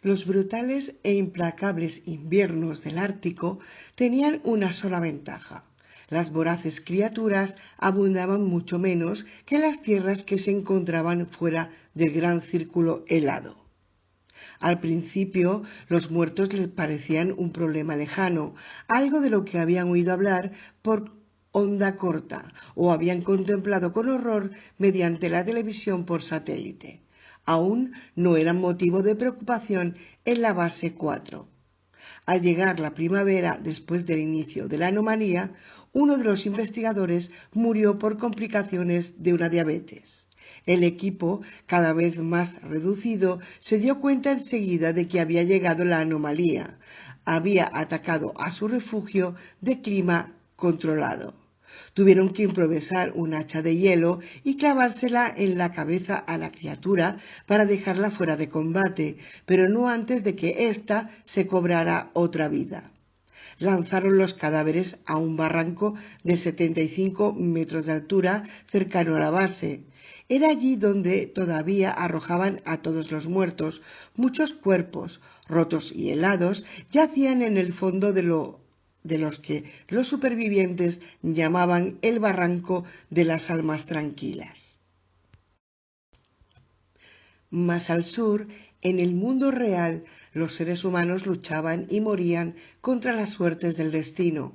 Los brutales e implacables inviernos del Ártico tenían una sola ventaja: las voraces criaturas abundaban mucho menos que las tierras que se encontraban fuera del gran círculo helado. Al principio, los muertos les parecían un problema lejano, algo de lo que habían oído hablar por onda corta o habían contemplado con horror mediante la televisión por satélite. Aún no eran motivo de preocupación en la base 4. Al llegar la primavera, después del inicio de la anomalía, uno de los investigadores murió por complicaciones de una diabetes. El equipo, cada vez más reducido, se dio cuenta enseguida de que había llegado la anomalía. Había atacado a su refugio de clima controlado. Tuvieron que improvisar un hacha de hielo y clavársela en la cabeza a la criatura para dejarla fuera de combate, pero no antes de que ésta se cobrara otra vida. Lanzaron los cadáveres a un barranco de 75 metros de altura cercano a la base. Era allí donde todavía arrojaban a todos los muertos. Muchos cuerpos, rotos y helados, yacían en el fondo de los que los supervivientes llamaban el barranco de las almas tranquilas. Más al sur, en el mundo real, los seres humanos luchaban y morían contra las suertes del destino.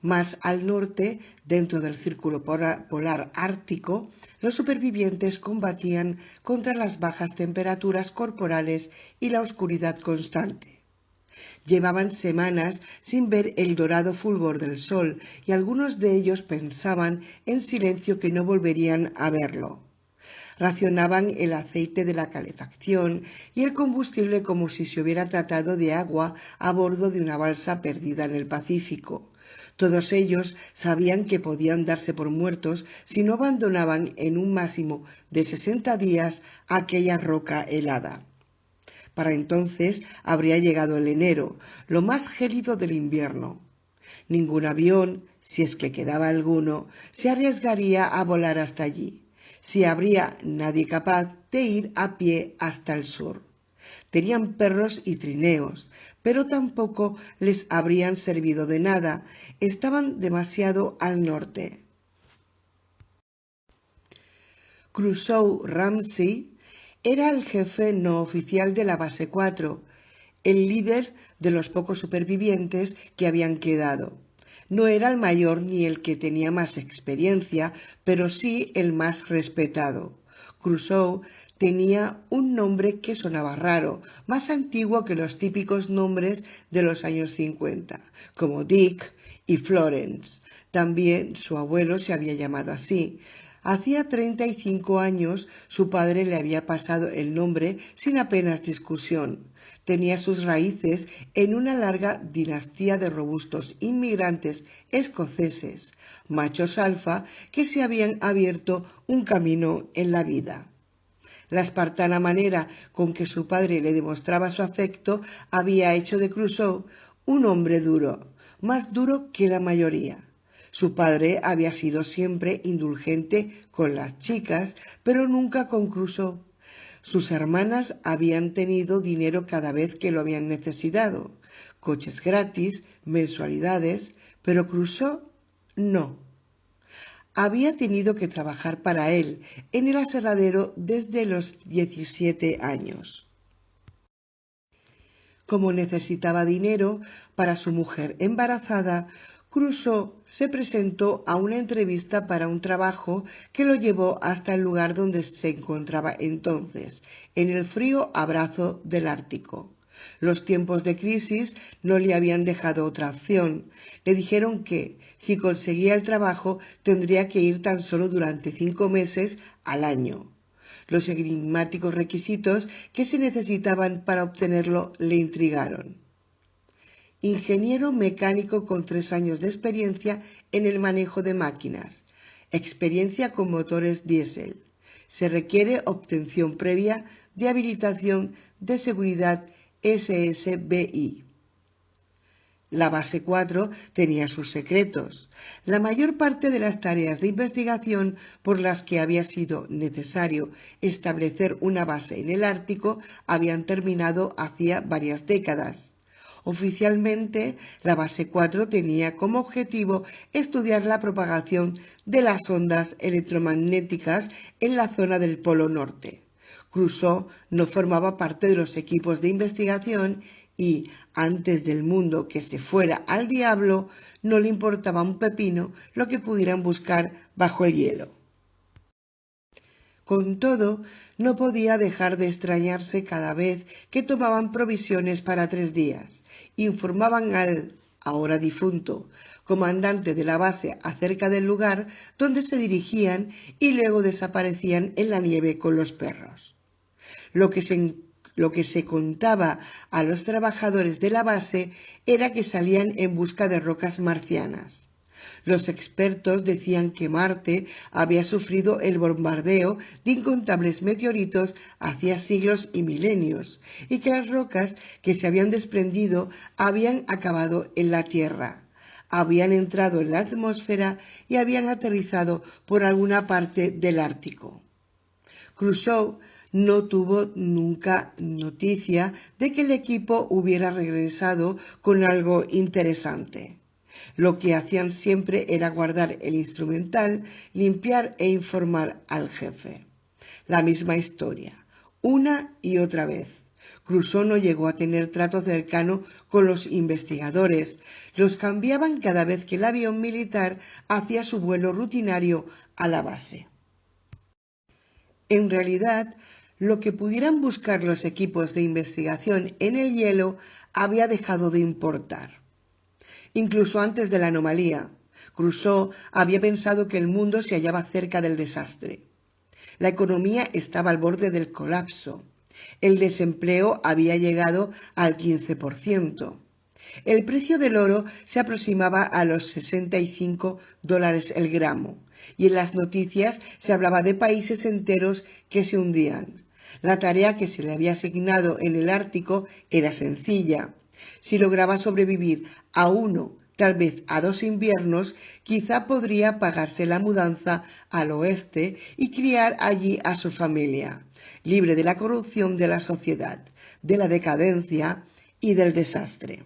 Más al norte, dentro del círculo polar ártico, los supervivientes combatían contra las bajas temperaturas corporales y la oscuridad constante. Llevaban semanas sin ver el dorado fulgor del sol y algunos de ellos pensaban en silencio que no volverían a verlo. Racionaban el aceite de la calefacción y el combustible como si se hubiera tratado de agua a bordo de una balsa perdida en el Pacífico. Todos ellos sabían que podían darse por muertos si no abandonaban en un máximo de 60 días aquella roca helada. Para entonces habría llegado el enero, lo más gélido del invierno. Ningún avión, si es que quedaba alguno, se arriesgaría a volar hasta allí. Si habría nadie capaz de ir a pie hasta el sur. Tenían perros y trineos, pero tampoco les habrían servido de nada. Estaban demasiado al norte. Crusoe Ramsay era el jefe no oficial de la base 4, el líder de los pocos supervivientes que habían quedado. No era el mayor ni el que tenía más experiencia, pero sí el más respetado. Crusoe tenía un nombre que sonaba raro, más antiguo que los típicos nombres de los años 50, como Dick y Florence. También su abuelo se había llamado así. Hacía 35 años su padre le había pasado el nombre sin apenas discusión. Tenía sus raíces en una larga dinastía de robustos inmigrantes escoceses, machos alfa que se habían abierto un camino en la vida. La espartana manera con que su padre le demostraba su afecto había hecho de Crusoe un hombre duro, más duro que la mayoría. Su padre había sido siempre indulgente con las chicas, pero nunca con Crusoe. Sus hermanas habían tenido dinero cada vez que lo habían necesitado, coches gratis, mensualidades, pero Crusoe no. Había tenido que trabajar para él en el aserradero desde los 17 años. Como necesitaba dinero para su mujer embarazada, Crusoe se presentó a una entrevista para un trabajo que lo llevó hasta el lugar donde se encontraba entonces, en el frío abrazo del Ártico. Los tiempos de crisis no le habían dejado otra opción. Le dijeron que, si conseguía el trabajo, tendría que ir tan solo durante 5 meses al año. Los enigmáticos requisitos que se necesitaban para obtenerlo le intrigaron. Ingeniero mecánico con 3 años de experiencia en el manejo de máquinas. Experiencia con motores diésel. Se requiere obtención previa de habilitación de seguridad SSBI. La base 4 tenía sus secretos. La mayor parte de las tareas de investigación por las que había sido necesario establecer una base en el Ártico habían terminado hacía varias décadas. Oficialmente, la base 4 tenía como objetivo estudiar la propagación de las ondas electromagnéticas en la zona del Polo Norte. Crusoe no formaba parte de los equipos de investigación y, antes del mundo que se fuera al diablo, no le importaba un pepino lo que pudieran buscar bajo el hielo. Con todo, no podía dejar de extrañarse cada vez que tomaban provisiones para 3 días. Informaban al, ahora difunto, comandante de la base acerca del lugar donde se dirigían y luego desaparecían en la nieve con los perros. Lo que se contaba a los trabajadores de la base era que salían en busca de rocas marcianas. Los expertos decían que Marte había sufrido el bombardeo de incontables meteoritos hacía siglos y milenios, y que las rocas que se habían desprendido habían acabado en la Tierra, habían entrado en la atmósfera y habían aterrizado por alguna parte del Ártico. Crusoe no tuvo nunca noticia de que el equipo hubiera regresado con algo interesante. Lo que hacían siempre era guardar el instrumental, limpiar e informar al jefe. La misma historia, una y otra vez. Crusoe no llegó a tener trato cercano con los investigadores. Los cambiaban cada vez que el avión militar hacía su vuelo rutinario a la base. En realidad, lo que pudieran buscar los equipos de investigación en el hielo había dejado de importar. Incluso antes de la anomalía, Crusoe había pensado que el mundo se hallaba cerca del desastre. La economía estaba al borde del colapso. El desempleo había llegado al 15%. El precio del oro se aproximaba a los $65 el gramo, y en las noticias se hablaba de países enteros que se hundían. La tarea que se le había asignado en el Ártico era sencilla. Si lograba sobrevivir a 1, tal vez a 2 inviernos, quizá podría pagarse la mudanza al oeste y criar allí a su familia, libre de la corrupción de la sociedad, de la decadencia y del desastre.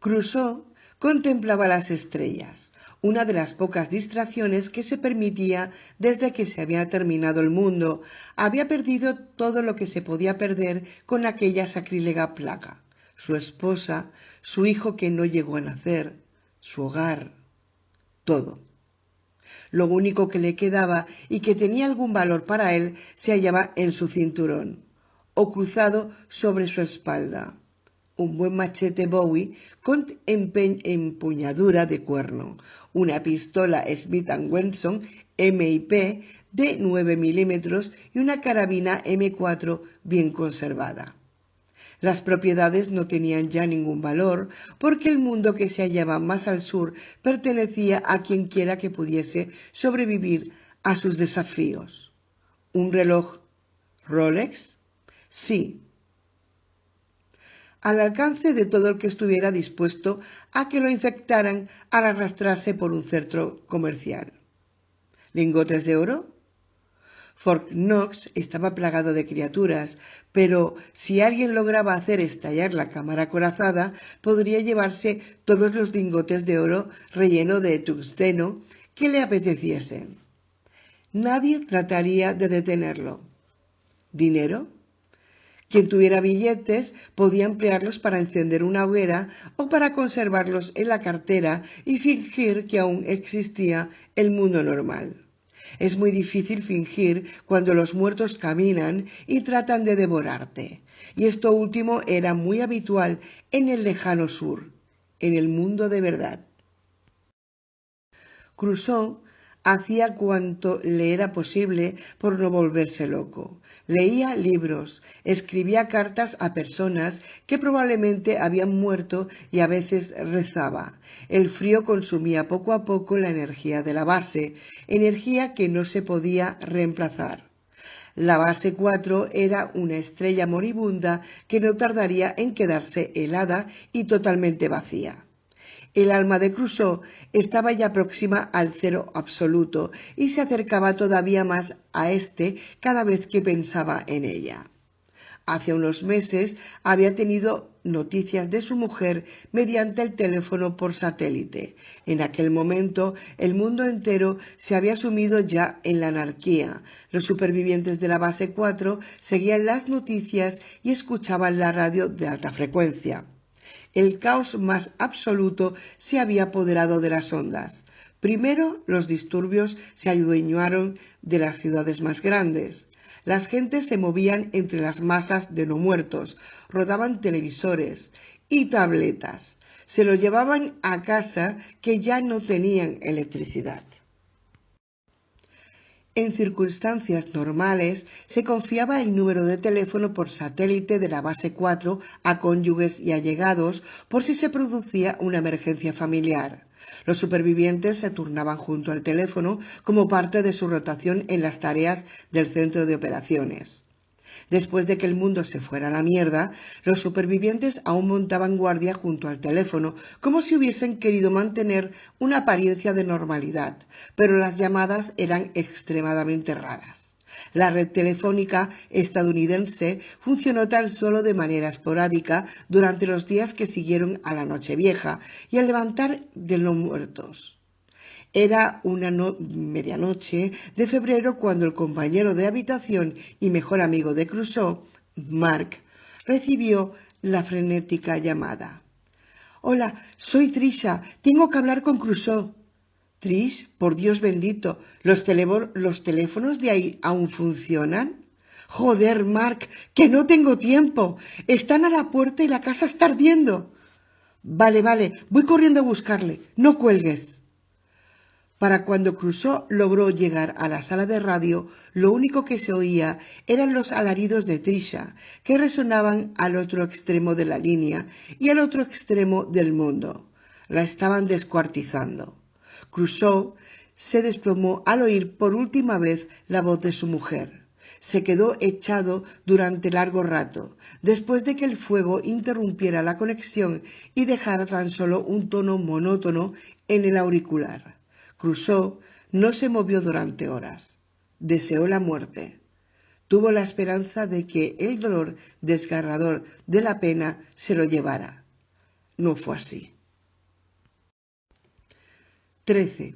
Crusoe contemplaba las estrellas, una de las pocas distracciones que se permitía desde que se había terminado el mundo. Había perdido todo lo que se podía perder con aquella sacrílega plaga: su esposa, su hijo que no llegó a nacer, su hogar, todo. Lo único que le quedaba y que tenía algún valor para él se hallaba en su cinturón, o cruzado sobre su espalda. Un buen machete Bowie con empuñadura de cuerno, una pistola Smith & Wesson M&P de 9 milímetros y una carabina M4 bien conservada. Las propiedades no tenían ya ningún valor, porque el mundo que se hallaba más al sur pertenecía a quienquiera que pudiese sobrevivir a sus desafíos. ¿Un reloj Rolex? Sí. Al alcance de todo el que estuviera dispuesto a que lo infectaran al arrastrarse por un centro comercial. ¿Lingotes de oro? Fort Knox estaba plagado de criaturas, pero si alguien lograba hacer estallar la cámara acorazada, podría llevarse todos los lingotes de oro relleno de tungsteno que le apeteciesen. Nadie trataría de detenerlo. ¿Dinero? Quien tuviera billetes podía emplearlos para encender una hoguera o para conservarlos en la cartera y fingir que aún existía el mundo normal. Es muy difícil fingir cuando los muertos caminan y tratan de devorarte, y esto último era muy habitual en el lejano sur, en el mundo de verdad. Crusoe hacía cuanto le era posible por no volverse loco. Leía libros, escribía cartas a personas que probablemente habían muerto y a veces rezaba. El frío consumía poco a poco la energía de la base, energía que no se podía reemplazar. La base 4 era una estrella moribunda que no tardaría en quedarse helada y totalmente vacía. El alma de Crusoe estaba ya próxima al cero absoluto y se acercaba todavía más a este cada vez que pensaba en ella. Hace unos meses había tenido noticias de su mujer mediante el teléfono por satélite. En aquel momento el mundo entero se había sumido ya en la anarquía. Los supervivientes de la base 4 seguían las noticias y escuchaban la radio de alta frecuencia. El caos más absoluto se había apoderado de las ondas. Primero, los disturbios se adueñaron de las ciudades más grandes. Las gentes se movían entre las masas de no muertos, rodaban televisores y tabletas. Se lo llevaban a casa que ya no tenían electricidad. En circunstancias normales, se confiaba el número de teléfono por satélite de la base 4 a cónyuges y allegados por si se producía una emergencia familiar. Los supervivientes se turnaban junto al teléfono como parte de su rotación en las tareas del centro de operaciones. Después de que el mundo se fuera a la mierda, los supervivientes aún montaban guardia junto al teléfono, como si hubiesen querido mantener una apariencia de normalidad, pero las llamadas eran extremadamente raras. La red telefónica estadounidense funcionó tan solo de manera esporádica durante los días que siguieron a la Nochevieja y al levantar de los muertos. Era una medianoche de febrero cuando el compañero de habitación y mejor amigo de Crusoe, Mark, recibió la frenética llamada. «Hola, soy Trisha. Tengo que hablar con Crusoe». «Trish, por Dios bendito, ¿los teléfonos de ahí aún funcionan?» «Joder, Mark, que no tengo tiempo. Están a la puerta y la casa está ardiendo». «Vale, voy corriendo a buscarle. No cuelgues». Para cuando Crusoe logró llegar a la sala de radio, lo único que se oía eran los alaridos de Trisha, que resonaban al otro extremo de la línea y al otro extremo del mundo. La estaban descuartizando. Crusoe se desplomó al oír por última vez la voz de su mujer. Se quedó echado durante largo rato, después de que el fuego interrumpiera la conexión y dejara tan solo un tono monótono en el auricular. Crusoe no se movió durante horas. Deseó la muerte. Tuvo la esperanza de que el dolor desgarrador de la pena se lo llevara. No fue así. 13.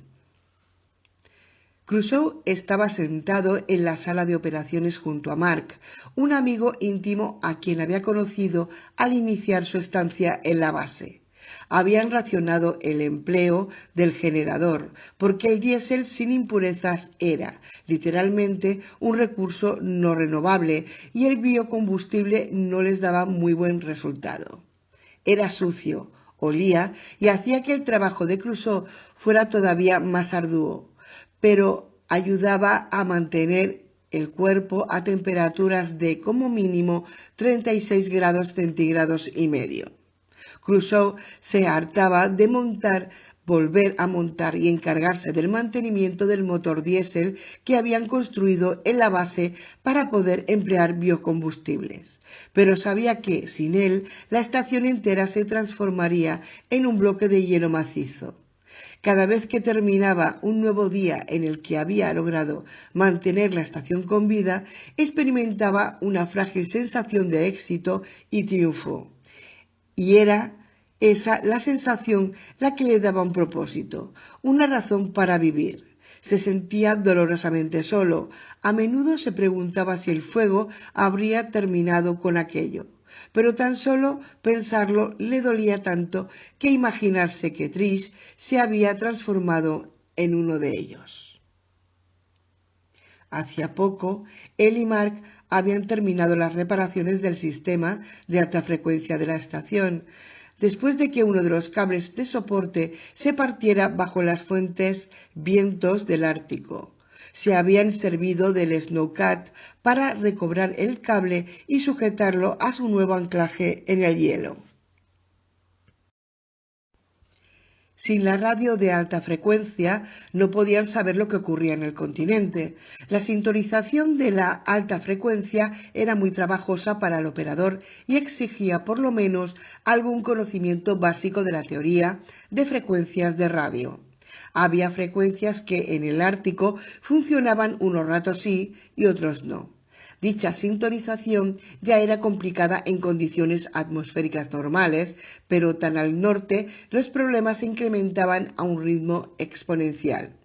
Crusoe estaba sentado en la sala de operaciones junto a Mark, un amigo íntimo a quien había conocido al iniciar su estancia en la base. Habían racionado el empleo del generador, porque el diésel sin impurezas era, literalmente, un recurso no renovable y el biocombustible no les daba muy buen resultado. Era sucio, olía y hacía que el trabajo de Crusoe fuera todavía más arduo, pero ayudaba a mantener el cuerpo a temperaturas de como mínimo 36 grados centígrados y medio. Crusoe se hartaba de volver a montar y encargarse del mantenimiento del motor diésel que habían construido en la base para poder emplear biocombustibles. Pero sabía que, sin él, la estación entera se transformaría en un bloque de hielo macizo. Cada vez que terminaba un nuevo día en el que había logrado mantener la estación con vida, experimentaba una frágil sensación de éxito y triunfo. Y era esa la sensación la que le daba un propósito, una razón para vivir. Se sentía dolorosamente solo. A menudo se preguntaba si el fuego habría terminado con aquello. Pero tan solo pensarlo le dolía tanto que imaginarse que Trish se había transformado en uno de ellos. Hacía poco, él y Mark habían terminado las reparaciones del sistema de alta frecuencia de la estación, después de que uno de los cables de soporte se partiera bajo las fuertes vientos del Ártico. Se habían servido del snowcat para recobrar el cable y sujetarlo a su nuevo anclaje en el hielo. Sin la radio de alta frecuencia no podían saber lo que ocurría en el continente. La sintonización de la alta frecuencia era muy trabajosa para el operador y exigía por lo menos algún conocimiento básico de la teoría de frecuencias de radio. Había frecuencias que en el Ártico funcionaban unos ratos sí y otros no. Dicha sintonización ya era complicada en condiciones atmosféricas normales, pero tan al norte los problemas se incrementaban a un ritmo exponencial.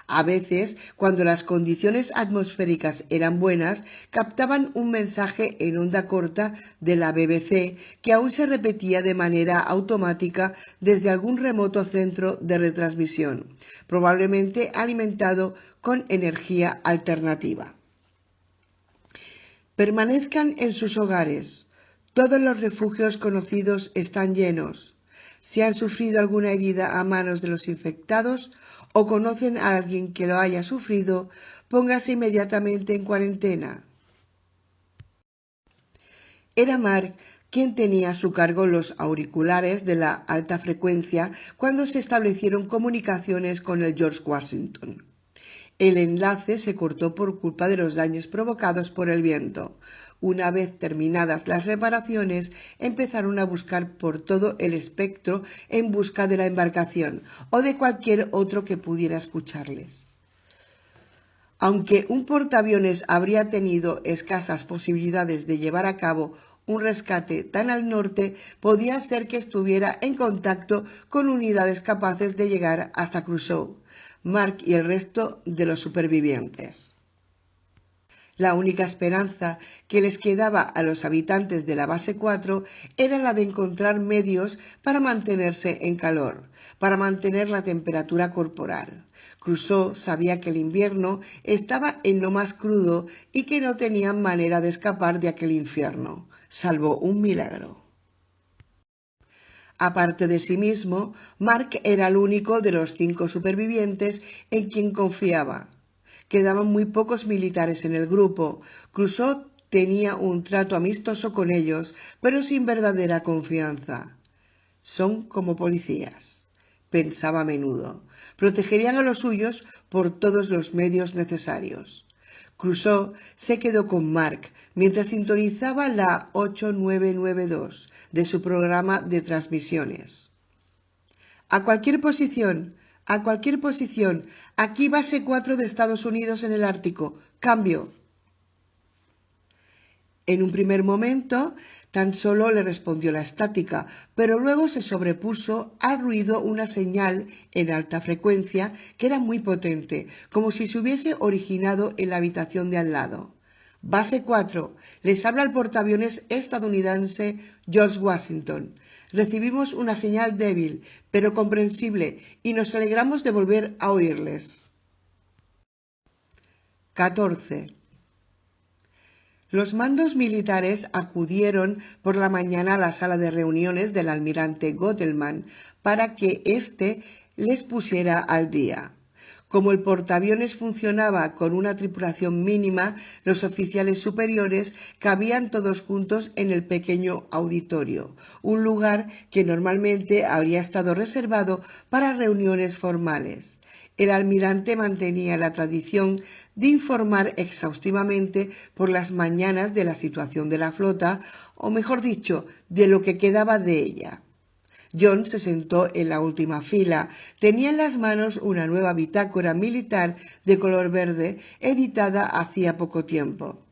A veces, cuando las condiciones atmosféricas eran buenas, captaban un mensaje en onda corta de la BBC que aún se repetía de manera automática desde algún remoto centro de retransmisión, probablemente alimentado con energía alternativa. Permanezcan en sus hogares. Todos los refugios conocidos están llenos. Si han sufrido alguna herida a manos de los infectados o conocen a alguien que lo haya sufrido, póngase inmediatamente en cuarentena. Era Mark quien tenía a su cargo los auriculares de la alta frecuencia cuando se establecieron comunicaciones con el George Washington. El enlace se cortó por culpa de los daños provocados por el viento. Una vez terminadas las reparaciones, empezaron a buscar por todo el espectro en busca de la embarcación o de cualquier otro que pudiera escucharles. Aunque un portaaviones habría tenido escasas posibilidades de llevar a cabo un rescate tan al norte, podía ser que estuviera en contacto con unidades capaces de llegar hasta Crusoe, Mark y el resto de los supervivientes. La única esperanza que les quedaba a los habitantes de la base 4 era la de encontrar medios para mantenerse en calor, para mantener la temperatura corporal. Crusoe sabía que el invierno estaba en lo más crudo y que no tenían manera de escapar de aquel infierno, salvo un milagro. Aparte de sí mismo, Mark era el único de los 5 supervivientes en quien confiaba. Quedaban muy pocos militares en el grupo. Crusoe tenía un trato amistoso con ellos, pero sin verdadera confianza. Son como policías, pensaba a menudo. Protegerían a los suyos por todos los medios necesarios. Crusoe se quedó con Mark mientras sintonizaba la 8992 de su programa de transmisiones. A cualquier posición, aquí base 4 de Estados Unidos en el Ártico, cambio. En un primer momento tan solo le respondió la estática, pero luego se sobrepuso al ruido una señal en alta frecuencia que era muy potente, como si se hubiese originado en la habitación de al lado. Base 4, les habla el portaaviones estadounidense George Washington. Recibimos una señal débil, pero comprensible, y nos alegramos de volver a oírles. 14. Los mandos militares acudieron por la mañana a la sala de reuniones del almirante Gotthelman para que éste les pusiera al día. Como el portaaviones funcionaba con una tripulación mínima, los oficiales superiores cabían todos juntos en el pequeño auditorio, un lugar que normalmente habría estado reservado para reuniones formales. El almirante mantenía la tradición de informar exhaustivamente por las mañanas de la situación de la flota, o mejor dicho, de lo que quedaba de ella. John se sentó en la última fila. Tenía en las manos una nueva bitácora militar de color verde, editada hacía poco tiempo.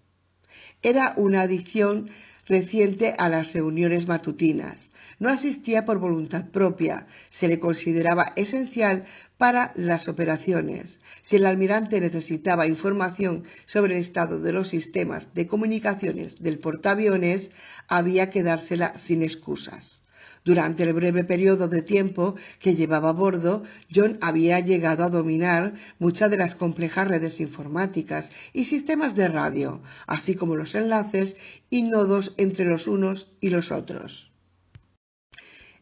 Era una adición reciente a las reuniones matutinas. No asistía por voluntad propia. Se le consideraba esencial para las operaciones. Si el almirante necesitaba información sobre el estado de los sistemas de comunicaciones del portaaviones, había que dársela sin excusas. Durante el breve periodo de tiempo que llevaba a bordo, John había llegado a dominar muchas de las complejas redes informáticas y sistemas de radio, así como los enlaces y nodos entre los unos y los otros.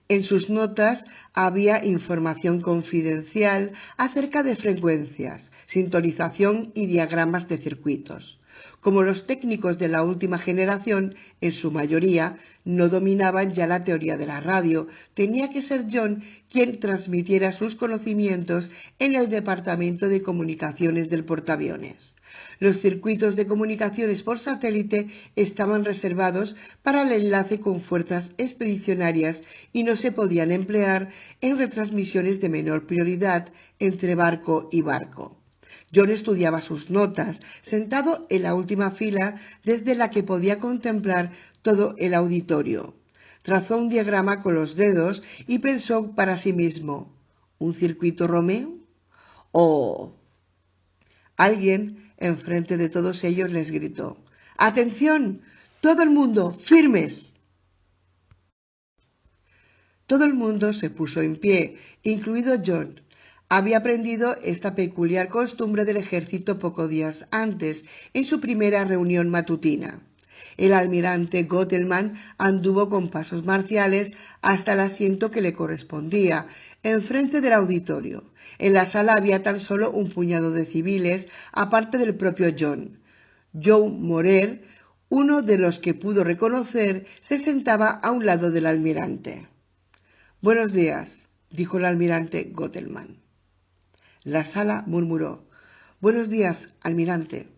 En sus notas había información confidencial acerca de frecuencias, sintonización y diagramas de circuitos. Como los técnicos de la última generación, en su mayoría, no dominaban ya la teoría de la radio, tenía que ser John quien transmitiera sus conocimientos en el departamento de comunicaciones del portaaviones. Los circuitos de comunicaciones por satélite estaban reservados para el enlace con fuerzas expedicionarias y no se podían emplear en retransmisiones de menor prioridad entre barco y barco. John estudiaba sus notas, sentado en la última fila desde la que podía contemplar todo el auditorio. Trazó un diagrama con los dedos y pensó para sí mismo: ¿un circuito Romeo? ¿O...? Alguien enfrente de todos ellos les gritó: ¡Atención! ¡Todo el mundo! ¡Firmes! Todo el mundo se puso en pie, incluido John. Había aprendido esta peculiar costumbre del ejército pocos días antes, en su primera reunión matutina. El almirante Gottelmann anduvo con pasos marciales hasta el asiento que le correspondía, enfrente del auditorio. En la sala había tan solo un puñado de civiles, aparte del propio John. Joe Morer, uno de los que pudo reconocer, se sentaba a un lado del almirante. «Buenos días», dijo el almirante Gottelmann. La sala murmuró: «Buenos días, almirante».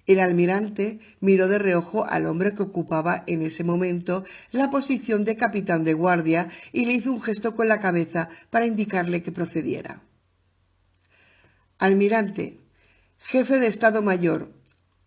El almirante miró de reojo al hombre que ocupaba en ese momento la posición de capitán de guardia y le hizo un gesto con la cabeza para indicarle que procediera. «Almirante, jefe de Estado Mayor,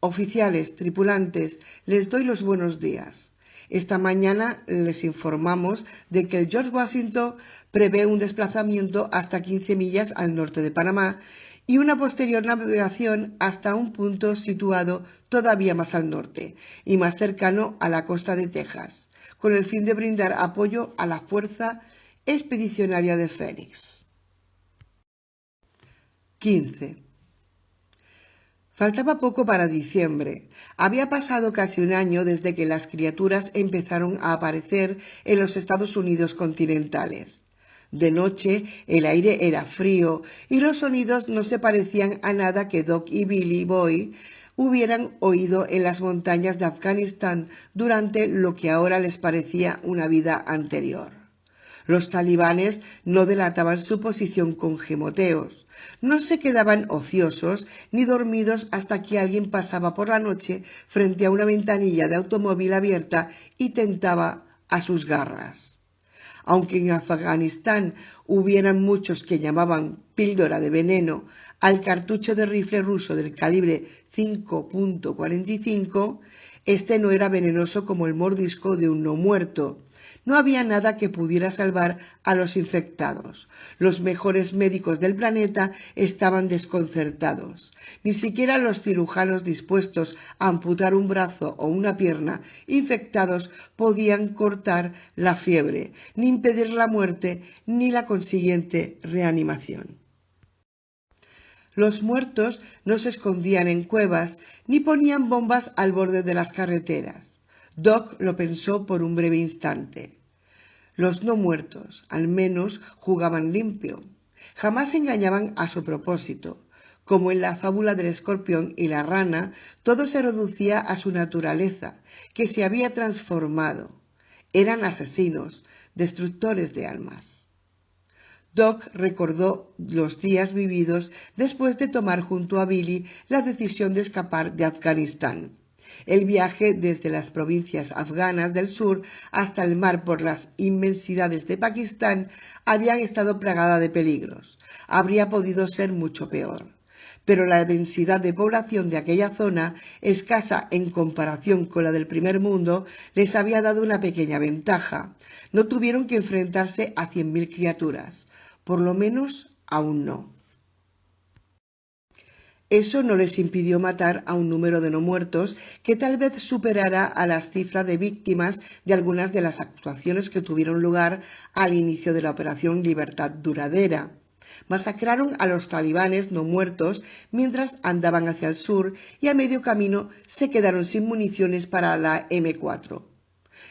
oficiales, tripulantes, les doy los buenos días. Esta mañana les informamos de que el George Washington prevé un desplazamiento hasta 15 millas al norte de Panamá y una posterior navegación hasta un punto situado todavía más al norte y más cercano a la costa de Texas, con el fin de brindar apoyo a la Fuerza Expedicionaria de Phoenix». 15. Faltaba poco para diciembre. Había pasado casi un año desde que las criaturas empezaron a aparecer en los Estados Unidos continentales. De noche el aire era frío y los sonidos no se parecían a nada que Doc y Billy Boy hubieran oído en las montañas de Afganistán durante lo que ahora les parecía una vida anterior. Los talibanes no delataban su posición con gemoteos. No se quedaban ociosos ni dormidos hasta que alguien pasaba por la noche frente a una ventanilla de automóvil abierta y tentaba a sus garras. Aunque en Afganistán hubieran muchos que llamaban píldora de veneno al cartucho de rifle ruso del calibre 5.45, este no era venenoso como el mordisco de un no muerto. No había nada que pudiera salvar a los infectados. Los mejores médicos del planeta estaban desconcertados. Ni siquiera los cirujanos dispuestos a amputar un brazo o una pierna infectados podían cortar la fiebre, ni impedir la muerte, ni la consiguiente reanimación. Los muertos no se escondían en cuevas, ni ponían bombas al borde de las carreteras. Doc lo pensó por un breve instante. Los no muertos, al menos, jugaban limpio. Jamás engañaban a su propósito. Como en la fábula del escorpión y la rana, todo se reducía a su naturaleza, que se había transformado. Eran asesinos, destructores de almas. Doc recordó los días vividos después de tomar junto a Billy la decisión de escapar de Afganistán. El viaje desde las provincias afganas del sur hasta el mar por las inmensidades de Pakistán había estado plagada de peligros. Habría podido ser mucho peor. Pero la densidad de población de aquella zona, escasa en comparación con la del primer mundo, les había dado una pequeña ventaja. No tuvieron que enfrentarse a 100.000 criaturas. Por lo menos, aún no. Eso no les impidió matar a un número de no muertos que tal vez superara a las cifras de víctimas de algunas de las actuaciones que tuvieron lugar al inicio de la Operación Libertad Duradera. Masacraron a los talibanes no muertos mientras andaban hacia el sur y a medio camino se quedaron sin municiones para la M4.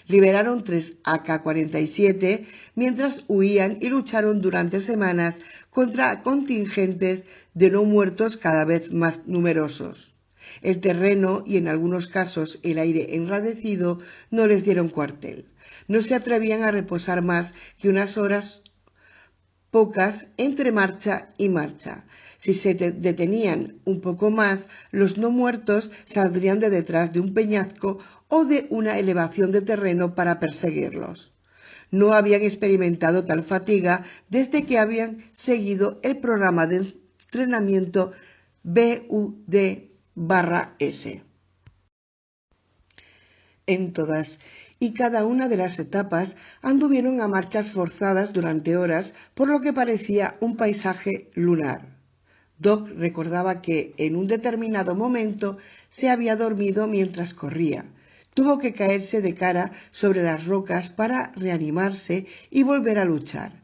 Liberaron 3 AK-47 mientras huían y lucharon durante semanas contra contingentes de no muertos cada vez más numerosos. El terreno y en algunos casos el aire enradecido no les dieron cuartel. No se atrevían a reposar más que unas horas pocas entre marcha y marcha. Si se detenían un poco más, los no muertos saldrían de detrás de un peñasco o de una elevación de terreno para perseguirlos. No habían experimentado tal fatiga desde que habían seguido el programa de entrenamiento BUD-S. En todas y cada una de las etapas anduvieron a marchas forzadas durante horas, por lo que parecía un paisaje lunar. Doc recordaba que en un determinado momento se había dormido mientras corría. Tuvo que caerse de cara sobre las rocas para reanimarse y volver a luchar.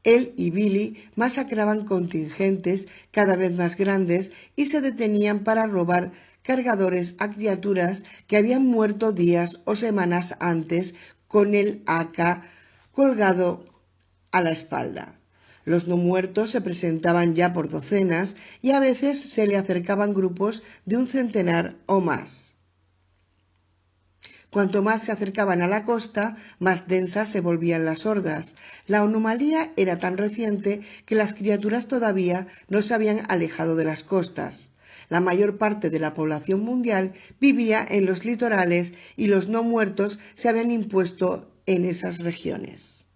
Él y Billy masacraban contingentes cada vez más grandes y se detenían para robar cargadores a criaturas que habían muerto días o semanas antes con el AK colgado a la espalda. Los no muertos se presentaban ya por docenas y a veces se le acercaban grupos de un centenar o más. Cuanto más se acercaban a la costa, más densas se volvían las hordas. La anomalía era tan reciente que las criaturas todavía no se habían alejado de las costas. La mayor parte de la población mundial vivía en los litorales y los no muertos se habían impuesto en esas regiones.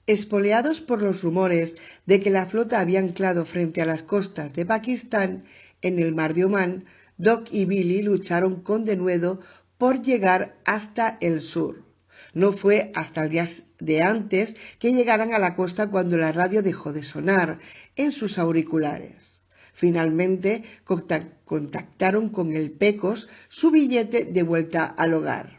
Espoleados por los rumores de que la flota había anclado frente a las costas de Pakistán, en el mar de Omán, Doc y Billy lucharon con denuedo por llegar hasta el sur. No fue hasta el día de antes que llegaran a la costa cuando la radio dejó de sonar en sus auriculares. Finalmente contactaron con el Pecos su billete de vuelta al hogar.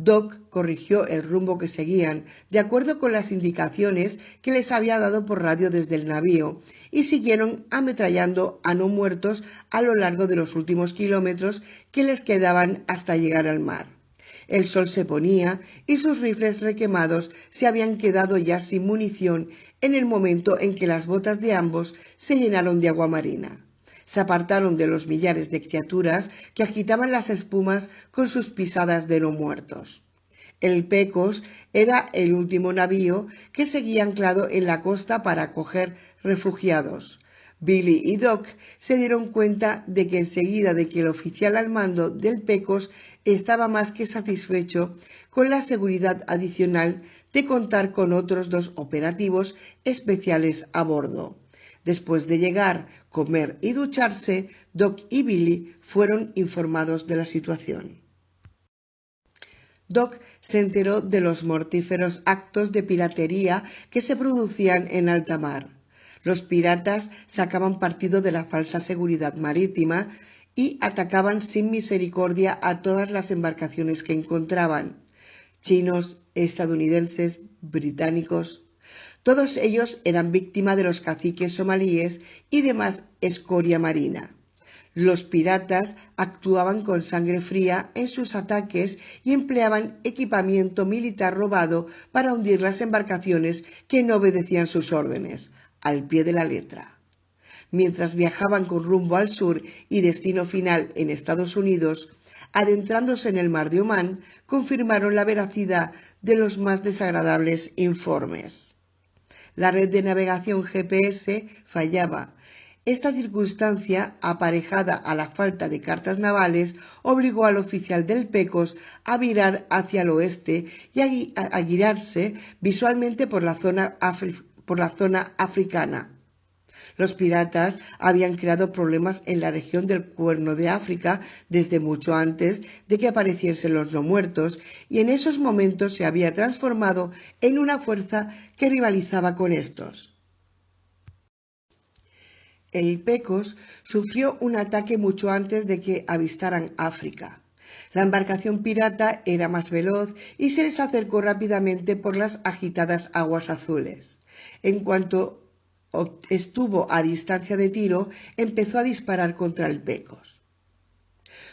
Doc corrigió el rumbo que seguían, de acuerdo con las indicaciones que les había dado por radio desde el navío, y siguieron ametrallando a no muertos a lo largo de los últimos kilómetros que les quedaban hasta llegar al mar. El sol se ponía y sus rifles requemados se habían quedado ya sin munición en el momento en que las botas de ambos se llenaron de agua marina. Se apartaron de los millares de criaturas que agitaban las espumas con sus pisadas de no muertos. El Pecos era el último navío que seguía anclado en la costa para acoger refugiados. Billy y Doc se dieron cuenta de que enseguida de que el oficial al mando del Pecos estaba más que satisfecho con la seguridad adicional de contar con otros 2 operativos especiales a bordo. Después de llegar, comer y ducharse, Doc y Billy fueron informados de la situación. Doc se enteró de los mortíferos actos de piratería que se producían en alta mar. Los piratas sacaban partido de la falsa seguridad marítima y atacaban sin misericordia a todas las embarcaciones que encontraban. Chinos, estadounidenses, británicos. Todos ellos eran víctimas de los caciques somalíes y demás escoria marina. Los piratas actuaban con sangre fría en sus ataques y empleaban equipamiento militar robado para hundir las embarcaciones que no obedecían sus órdenes, al pie de la letra. Mientras viajaban con rumbo al sur y destino final en Estados Unidos, adentrándose en el mar de Omán, confirmaron la veracidad de los más desagradables informes. La red de navegación GPS fallaba. Esta circunstancia, aparejada a la falta de cartas navales, obligó al oficial del Pecos a virar hacia el oeste y a guiarse visualmente por la zona africana. Los piratas habían creado problemas en la región del Cuerno de África desde mucho antes de que apareciesen los no muertos, y en esos momentos se había transformado en una fuerza que rivalizaba con estos. El Pecos sufrió un ataque mucho antes de que avistaran África. La embarcación pirata era más veloz y se les acercó rápidamente por las agitadas aguas azules. En cuanto estuvo a distancia de tiro, empezó a disparar contra el Pecos.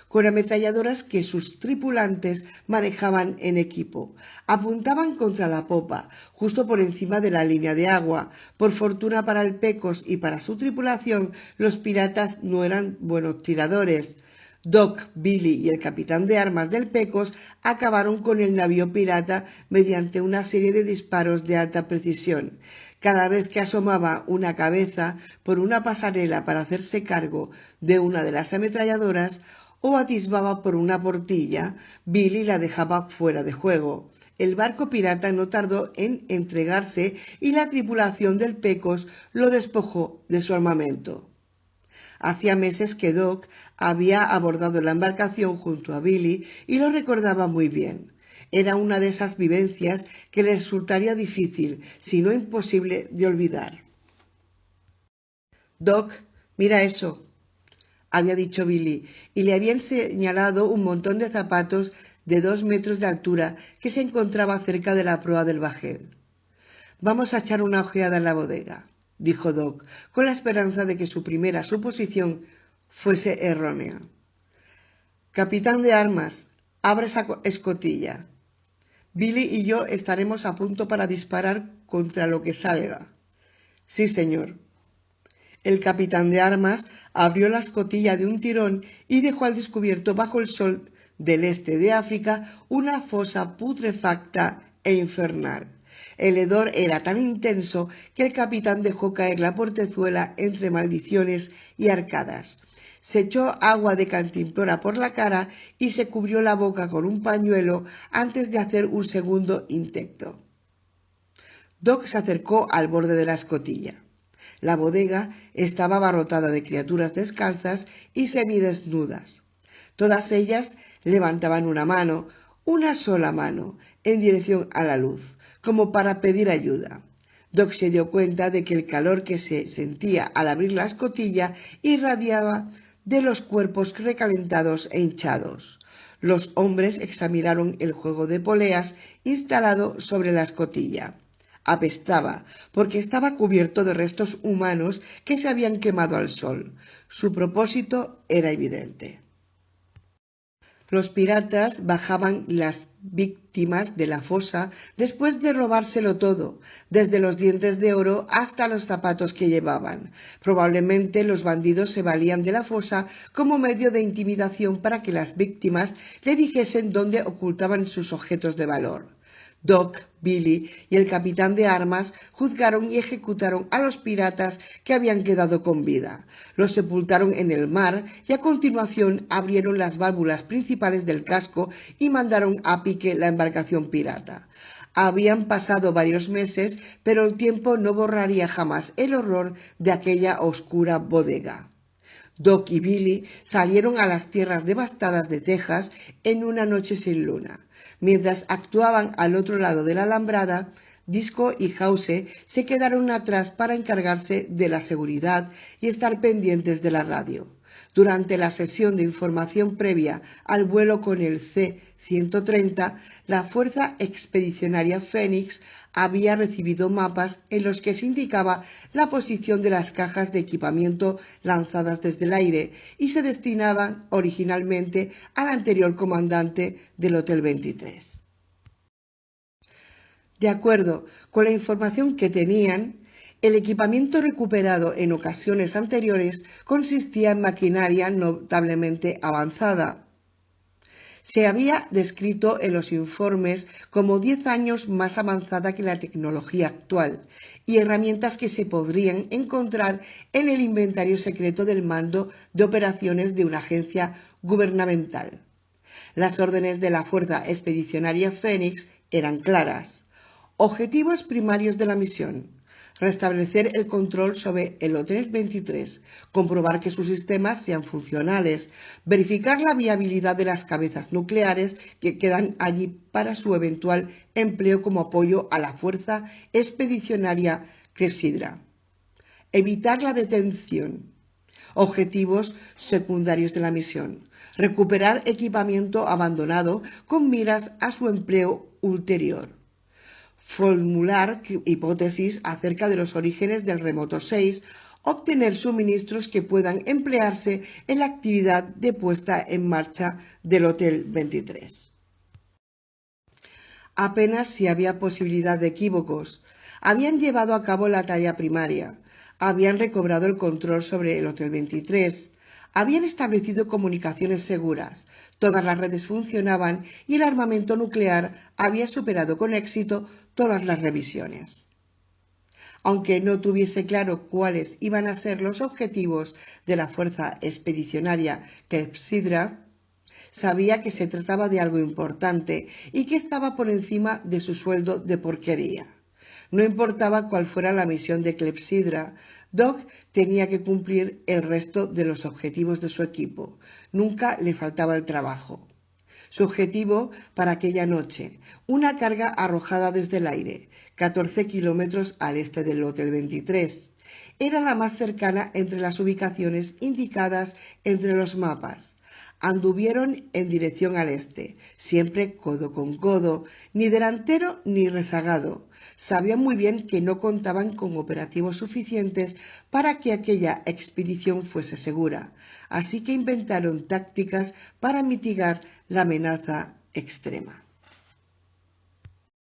con ametralladoras que sus tripulantes manejaban en equipo. Apuntaban contra la popa, justo por encima de la línea de agua. Por fortuna para el Pecos y para su tripulación, los piratas no eran buenos tiradores. Doc, Billy y el capitán de armas del Pecos acabaron con el navío pirata mediante una serie de disparos de alta precisión. Cada vez que asomaba una cabeza por una pasarela para hacerse cargo de una de las ametralladoras o atisbaba por una portilla, Billy la dejaba fuera de juego. El barco pirata no tardó en entregarse y la tripulación del Pecos lo despojó de su armamento. Hacía meses que Doc había abordado la embarcación junto a Billy y lo recordaba muy bien. Era una de esas vivencias que le resultaría difícil, si no imposible, de olvidar. «Doc, mira eso», había dicho Billy, y le habían señalado un montón de zapatos de 2 metros de altura que se encontraba cerca de la proa del bajel. «Vamos a echar una ojeada en la bodega», dijo Doc, con la esperanza de que su primera suposición fuese errónea. «Capitán de armas, abre esa escotilla. Billy y yo estaremos a punto para disparar contra lo que salga». «Sí, señor». El capitán de armas abrió la escotilla de un tirón y dejó al descubierto bajo el sol del este de África una fosa putrefacta e infernal. El hedor era tan intenso que el capitán dejó caer la portezuela entre maldiciones y arcadas. Se echó agua de cantimplora por la cara y se cubrió la boca con un pañuelo antes de hacer un segundo intento. Doc se acercó al borde de la escotilla. La bodega estaba abarrotada de criaturas descalzas y semidesnudas. Todas ellas levantaban una sola mano, en dirección a la luz, como para pedir ayuda. Doc se dio cuenta de que el calor que se sentía al abrir la escotilla irradiaba de los cuerpos recalentados e hinchados. Los hombres examinaron el juego de poleas instalado sobre la escotilla. Apestaba, porque estaba cubierto de restos humanos que se habían quemado al sol. Su propósito era evidente. Los piratas bajaban las víctimas de la fosa después de robárselo todo, desde los dientes de oro hasta los zapatos que llevaban. Probablemente los bandidos se valían de la fosa como medio de intimidación para que las víctimas le dijesen dónde ocultaban sus objetos de valor. Doc, Billy y el capitán de armas juzgaron y ejecutaron a los piratas que habían quedado con vida. Los sepultaron en el mar y a continuación abrieron las válvulas principales del casco y mandaron a pique la embarcación pirata. Habían pasado varios meses, pero el tiempo no borraría jamás el horror de aquella oscura bodega. Doc y Billy salieron a las tierras devastadas de Texas en una noche sin luna. Mientras actuaban al otro lado de la alambrada, Disco y House se quedaron atrás para encargarse de la seguridad y estar pendientes de la radio. Durante la sesión de información previa al vuelo con el C-130, la Fuerza Expedicionaria Phoenix había recibido mapas en los que se indicaba la posición de las cajas de equipamiento lanzadas desde el aire y se destinaban originalmente al anterior comandante del Hotel 23. De acuerdo con la información que tenían, el equipamiento recuperado en ocasiones anteriores consistía en maquinaria notablemente avanzada. Se había descrito en los informes como 10 años más avanzada que la tecnología actual y herramientas que se podrían encontrar en el inventario secreto del mando de operaciones de una agencia gubernamental. Las órdenes de la Fuerza Expedicionaria Phoenix eran claras. Objetivos primarios de la misión: restablecer el control sobre el Hotel 23, comprobar que sus sistemas sean funcionales, verificar la viabilidad de las cabezas nucleares que quedan allí para su eventual empleo como apoyo a la Fuerza Expedicionaria Clepsydra, evitar la detención. Objetivos secundarios de la misión: recuperar equipamiento abandonado con miras a su empleo ulterior. Formular hipótesis acerca de los orígenes del Remoto 6 obtener suministros que puedan emplearse en la actividad de puesta en marcha del Hotel 23. Apenas si había posibilidad de equívocos. Habían llevado a cabo la tarea primaria, habían recobrado el control sobre el Hotel 23, habían establecido comunicaciones seguras, todas las redes funcionaban y el armamento nuclear había superado con éxito todas las revisiones. Aunque no tuviese claro cuáles iban a ser los objetivos de la fuerza expedicionaria Clepsidra, sabía que se trataba de algo importante y que estaba por encima de su sueldo de porquería. No importaba cuál fuera la misión de Clepsidra, Doc tenía que cumplir el resto de los objetivos de su equipo. Nunca le faltaba el trabajo. Su objetivo para aquella noche, una carga arrojada desde el aire, 14 kilómetros al este del Hotel 23. Era la más cercana entre las ubicaciones indicadas entre los mapas. Anduvieron en dirección al este, siempre codo con codo, ni delantero ni rezagado. Sabían muy bien que no contaban con operativos suficientes para que aquella expedición fuese segura, así que inventaron tácticas para mitigar la amenaza extrema.